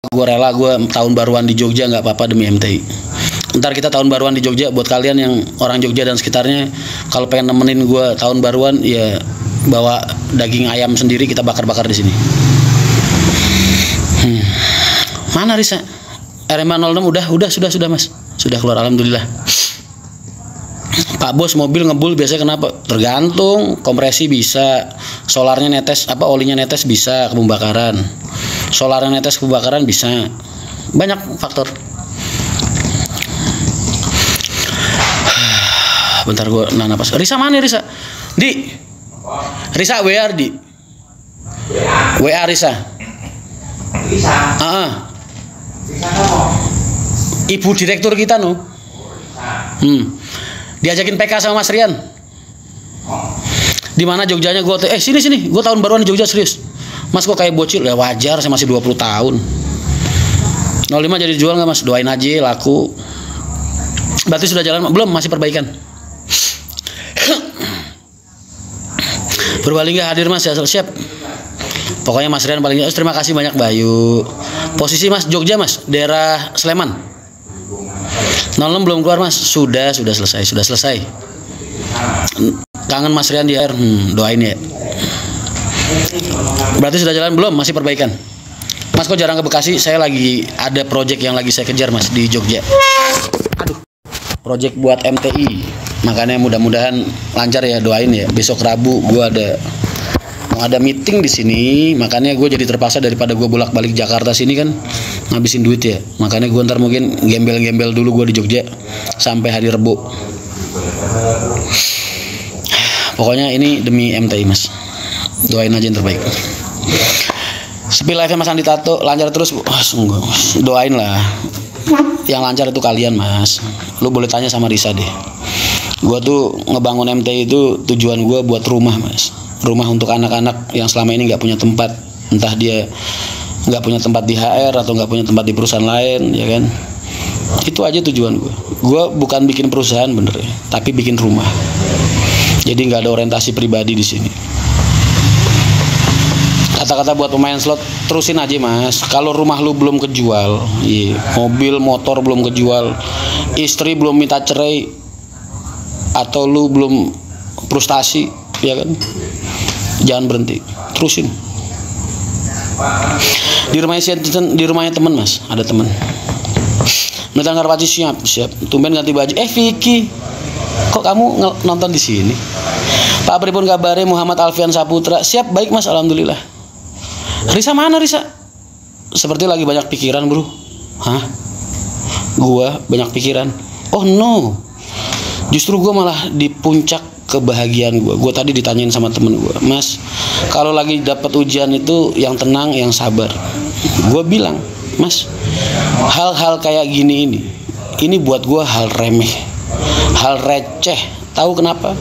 gue rela gue tahun baruan di Jogja nggak apa-apa demi MTI. Ntar kita tahun baruan di Jogja, buat kalian yang orang Jogja dan sekitarnya, kalau pengen nemenin gue tahun baruan ya bawa daging ayam sendiri, kita bakar-bakar di sini. Mana Risa? RMA 06 sudah Mas. Sudah keluar, alhamdulillah. Pak Bos, mobil ngebul biasanya kenapa? Tergantung, kompresi bisa, solarnya netes, olinya netes bisa ke pembakaran. Solarnya netes ke pembakaran bisa. Banyak faktor. Bentar gue napas. Risa mana Risa? Di. Risa WA Di. WA Risa. Risa. Ibu direktur kita diajakin PK sama Mas Rian. Di mana Jogjanya gue sini gue tahun baruan di Jogja serius. Mas kok kayak bocil? Ya wajar, saya masih 20 tahun. 05 jadi jual nggak Mas? Doain aja laku. Berarti sudah jalan belum? Masih perbaikan. Purbalingga hadir Mas ya, siap. Pokoknya Mas Rian paling terima kasih banyak Bayu. Posisi Mas Jogja Mas, daerah Sleman. 06 belum keluar Mas, sudah selesai. Kangen Mas Rian di air, doain ya. Berarti sudah jalan belum? Masih perbaikan. Mas kok jarang ke Bekasi? Saya lagi ada project yang lagi saya kejar Mas di Jogja. Aduh, project buat MTI. Makanya mudah-mudahan lancar ya, doain ya. Besok Rabu gue mau ada meeting di sini, makanya gue jadi terpaksa daripada gue bolak-balik Jakarta sini kan ngabisin duit ya. Makanya gue ntar mungkin gembel-gembel dulu gue di Jogja sampai hari Rebo. Pokoknya ini demi MTI Mas. Doain aja yang terbaik. Sepi live Mas Andi Tato lancar terus. Doain lah. Yang lancar itu kalian Mas. Lu boleh tanya sama Risa deh. Gue tuh ngebangun MTI itu tujuan gue buat rumah Mas. Rumah untuk anak-anak yang selama ini nggak punya tempat. Entah dia nggak punya tempat di HR atau nggak punya tempat di perusahaan lain, ya kan. Itu aja tujuan gue. Gue bukan bikin perusahaan bener ya, tapi bikin rumah. Jadi nggak ada orientasi pribadi di sini. Kata-kata buat pemain slot, terusin aja Mas. Kalau rumah lu belum kejual, mobil motor belum kejual, istri belum minta cerai, atau lu belum frustasi, ya kan, jangan berhenti, terusin. Di rumahnya teman Mas, ada teman. Minta ngarepati siap. Tumben ganti baju. Vicky, kok kamu nonton di sini? Pak pripun kabare Muhammad Alfian Saputra? Siap, baik Mas, alhamdulillah. Risa mana Risa? Seperti lagi banyak pikiran bro. Hah? Gua banyak pikiran? Oh no, justru gua malah di puncak kebahagiaan gua. Gua tadi ditanyain sama temen gua, Mas, kalau lagi dapat ujian itu yang tenang, yang sabar. Gua bilang, Mas, hal-hal kayak gini ini buat gua hal remeh, hal receh. Tahu kenapa?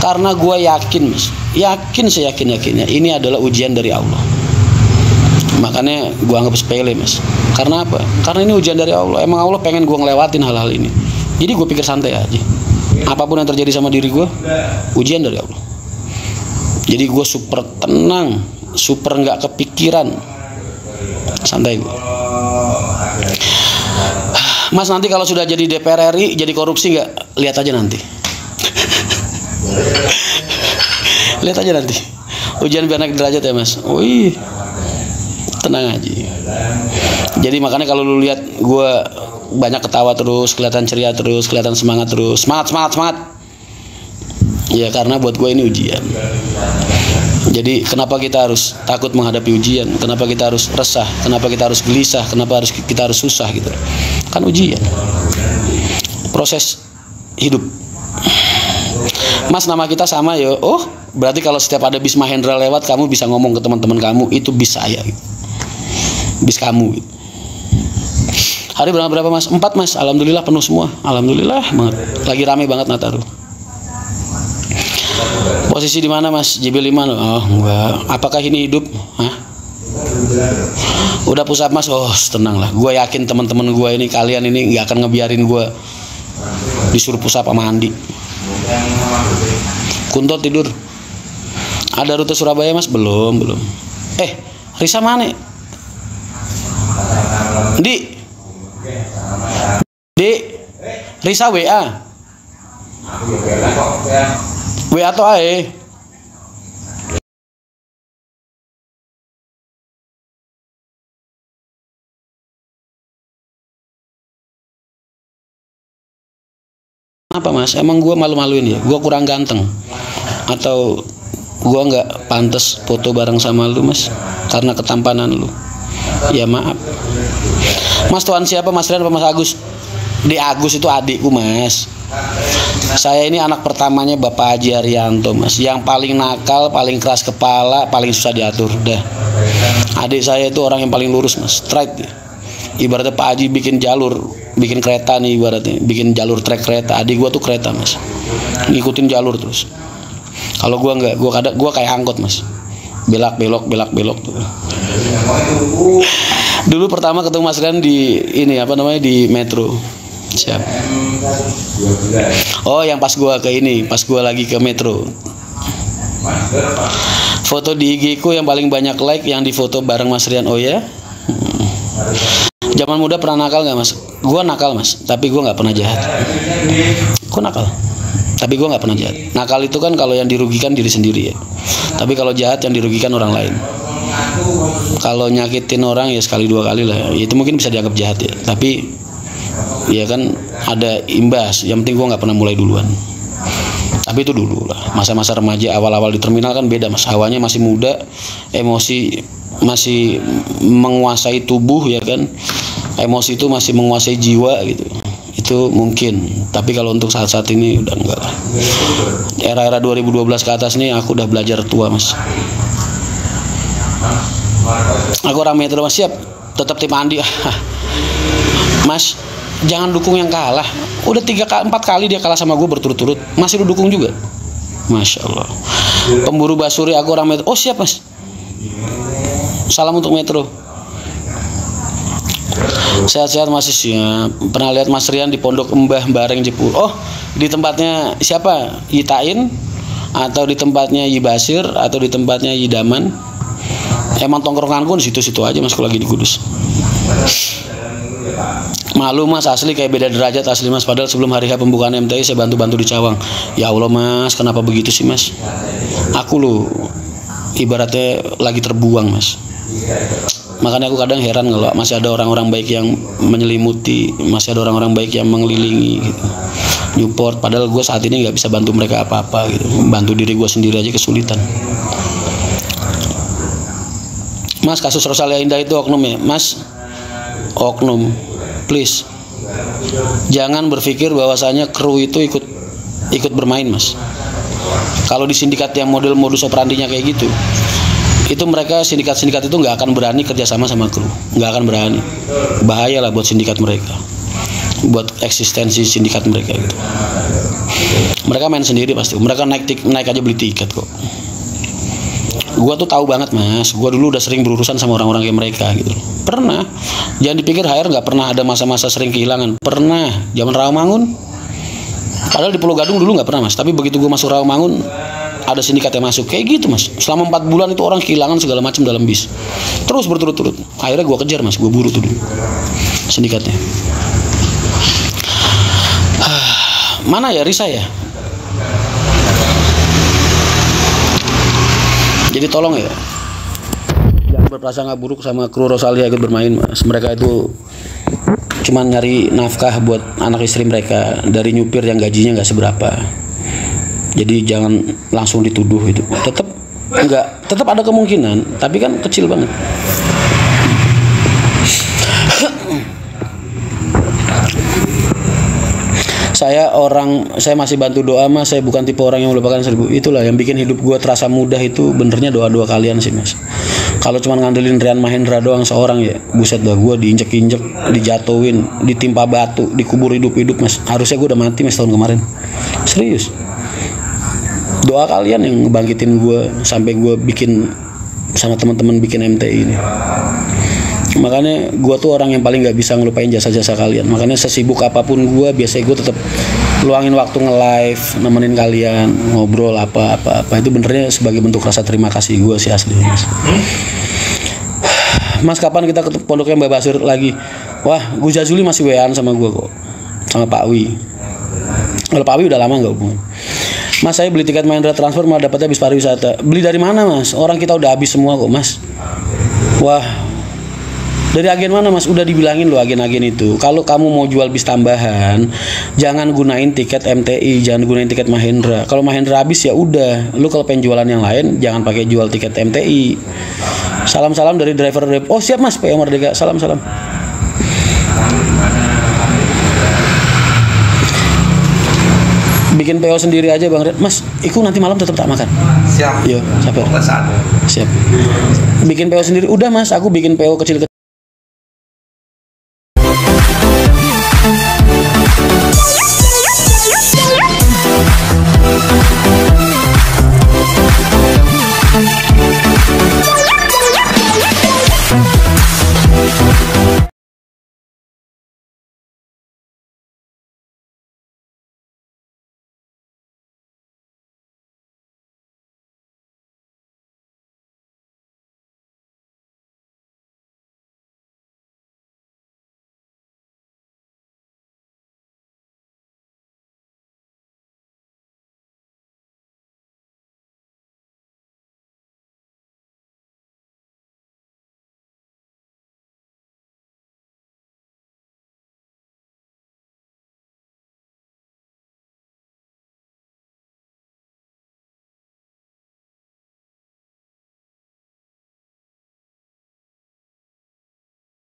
Karena gua yakin Mas, yakin seyakin-yakinnya ini adalah ujian dari Allah. Makanya gue anggap sepele Mas. Karena apa? Karena ini ujian dari Allah. Emang Allah pengen gue ngelewatin hal-hal ini. Jadi gue pikir santai aja. Apapun yang terjadi sama diri gue, ujian dari Allah. Jadi gue super tenang, super nggak kepikiran, santai gue. Mas, nanti kalau sudah jadi DPR RI, jadi korupsi nggak? Lihat aja nanti. Lihat aja nanti. Ujian biar naik derajat ya Mas. Wih, tenang aja. Jadi makanya kalau lu lihat gue banyak ketawa terus, kelihatan ceria terus, kelihatan semangat terus, semangat. Ya karena buat gue ini ujian. Jadi kenapa kita harus takut menghadapi ujian? Kenapa kita harus resah? Kenapa kita harus gelisah? Kenapa kita harus susah gitu? Kan ujian. Proses hidup. Mas, nama kita sama ya. Oh, berarti kalau setiap ada bis Mahendra lewat, kamu bisa ngomong ke teman-teman kamu, itu bis saya gitu. Bis kamu gitu. Hari berapa Mas? 4 Mas, alhamdulillah penuh semua. Alhamdulillah banget. Lagi rame banget Nataru. Posisi di mana Mas? JB5 loh. Oh enggak. Apakah ini hidup? Hah? Udah push up Mas. Oh tenang lah. Gue yakin teman-teman gue ini, kalian ini nggak akan ngebiarin gue disuruh push up sama Andi. Kunto tidur. Ada rute Surabaya Mas? Belum. Risa mana? Di Risa WA atau AE. Apa mas? Emang gue malu-maluin ya? Gue kurang ganteng? Atau gue nggak pantas foto bareng sama lu mas? Karena ketampanan lu? Ya maaf. Mas tuan siapa? Mas Rian apa Mas Agus? Di Agus itu adikku mas. Saya ini anak pertamanya Bapak Haji Arianto mas. Yang paling nakal, paling keras kepala, paling susah diatur. Dah. Adik saya itu orang yang paling lurus mas. Straight. Ibaratnya Pak Haji bikin jalur, bikin kereta nih ibaratnya, bikin jalur trek kereta. Adik gua tuh kereta mas, ngikutin jalur terus. Kalau gua nggak, gua kayak angkot mas, belak belok tuh. Dulu pertama ketemu Mas Rian di ini apa namanya di Metro. Siap. Oh yang pas gua lagi ke Metro. Foto di IG ku yang paling banyak like yang difoto bareng Mas Rian. Oh ya. Zaman muda pernah nakal nggak mas? Gua nakal mas, tapi gua nggak pernah jahat. Gua nakal, tapi gua nggak pernah jahat. Nakal itu kan kalau yang dirugikan diri sendiri ya. Tapi kalau jahat yang dirugikan orang lain. Kalau nyakitin orang ya sekali dua kali lah. Itu mungkin bisa dianggap jahat ya. Tapi ya kan ada imbas. Yang penting gua nggak pernah mulai duluan. Tapi itu dulu lah. Masa-masa remaja awal-awal di terminal kan beda mas. Hawanya masih muda, emosi masih menguasai tubuh ya kan, emosi itu masih menguasai jiwa gitu. Itu mungkin, tapi kalau untuk saat-saat ini udah enggak lah. Era-era 2012 ke atas nih aku udah belajar tua mas. Aku orang Metro mas. Siap, tetap tim Andi. Mas jangan dukung yang kalah. Udah 3-4 kali dia kalah sama gue berturut-turut, masih lu dukung juga. Masya Allah. Pemburu Basuri aku orang Metro. Oh siap mas. Salam untuk Metro. Sehat-sehat masih siap. Pernah lihat Mas Rian di Pondok Mbah Bareng Jepur. Oh di tempatnya siapa? Yitain atau di tempatnya Yibasir atau di tempatnya Yidaman? Emang tongkronganku di situ-situ aja mas kalau lagi di Kudus. Malu mas, asli kayak beda derajat asli mas. Padahal sebelum hari H pembukaan MTI saya bantu-bantu di Cawang. Ya Allah mas, kenapa begitu sih mas? Aku loh ibaratnya lagi terbuang mas. Makanya aku kadang heran kalau masih ada orang-orang baik yang menyelimuti, masih ada orang-orang baik yang mengelilingi gitu, Newport. Padahal gue saat ini nggak bisa bantu mereka apa-apa gitu. Bantu diri gue sendiri aja kesulitan. Mas kasus Rosalia Indah itu oknum ya mas? Oknum. Please jangan berpikir bahwasanya kru itu ikut bermain mas. Kalau di sindikat yang model modus operandinya kayak gitu, itu mereka sindikat-sindikat itu nggak akan berani kerjasama sama kru, nggak akan berani. Bahaya lah buat sindikat mereka, buat eksistensi sindikat mereka gitu. Mereka main sendiri pasti. Mereka naik aja beli tiket kok. Gua tuh tahu banget mas. Gua dulu udah sering berurusan sama orang-orang kayak mereka gitu. Pernah. Jangan dipikir HR nggak pernah ada masa-masa sering kehilangan. Pernah. Zaman Rawamangun. Padahal di Pulau Gadung dulu nggak pernah mas. Tapi begitu gua masuk Rawamangun, ada sindikat yang masuk kayak gitu mas. Selama 4 bulan itu orang kehilangan segala macam dalam bis. Terus berturut-turut. Akhirnya gua kejar mas. Gua buru tuh dulu sindikatnya. Mana ya Risa ya? Jadi tolong ya, jangan berprasangka buruk sama kru Rosalia ikut bermain mas. Mereka itu cuma nyari nafkah buat anak istri mereka dari nyupir yang gajinya nggak seberapa. Jadi jangan langsung dituduh itu. Tetap ada kemungkinan, tapi kan kecil banget. Saya masih bantu doa mas. Saya bukan tipe orang yang melupakan 1000. Itulah yang bikin hidup gue terasa mudah itu benernya doa-doa kalian sih mas. Kalau cuma ngandelin Rian Mahendra doang seorang ya, buset dah gue diinjek-injek, dijatuhin, ditimpa batu, dikubur hidup-hidup mas. Harusnya gue udah mati mas tahun kemarin. Serius. Doa kalian yang ngebangkitin gue sampai gue bikin sama teman-teman bikin MTI ini. Makanya gue tuh orang yang paling gak bisa ngelupain jasa-jasa kalian. Makanya sesibuk apapun gue, biasanya gue tetap luangin waktu nge-live, nemenin kalian, ngobrol apa. Itu benernya sebagai bentuk rasa terima kasih gue sih asli mas. Mas kapan kita ke pondoknya Mbak Basir lagi? Wah, Gus Jazuli masih WA-an sama gue kok, sama Pak Wi. Kalau Pak Wi udah lama nggak hubungan. Mas, saya beli tiket Mahindra transfer malah dapatnya bis pariwisata. Beli dari mana, Mas? Orang kita udah habis semua kok, Mas. Wah, dari agen mana, Mas? Udah dibilangin loh agen-agen itu. Kalau kamu mau jual bis tambahan, jangan gunain tiket MTI, jangan gunain tiket Mahindra. Kalau Mahindra habis ya udah. Lu kalau pengen jualan yang lain, jangan pakai jual tiket MTI. Salam-salam dari driver. Oh siap, Mas. PO Merdeka. Salam-salam. Bikin PO sendiri aja Bang Red. Mas, iku nanti malam tetap tak makan. Siap. Yo, sabar. Siap. Bikin PO sendiri. Udah Mas, aku bikin PO kecil-kecil.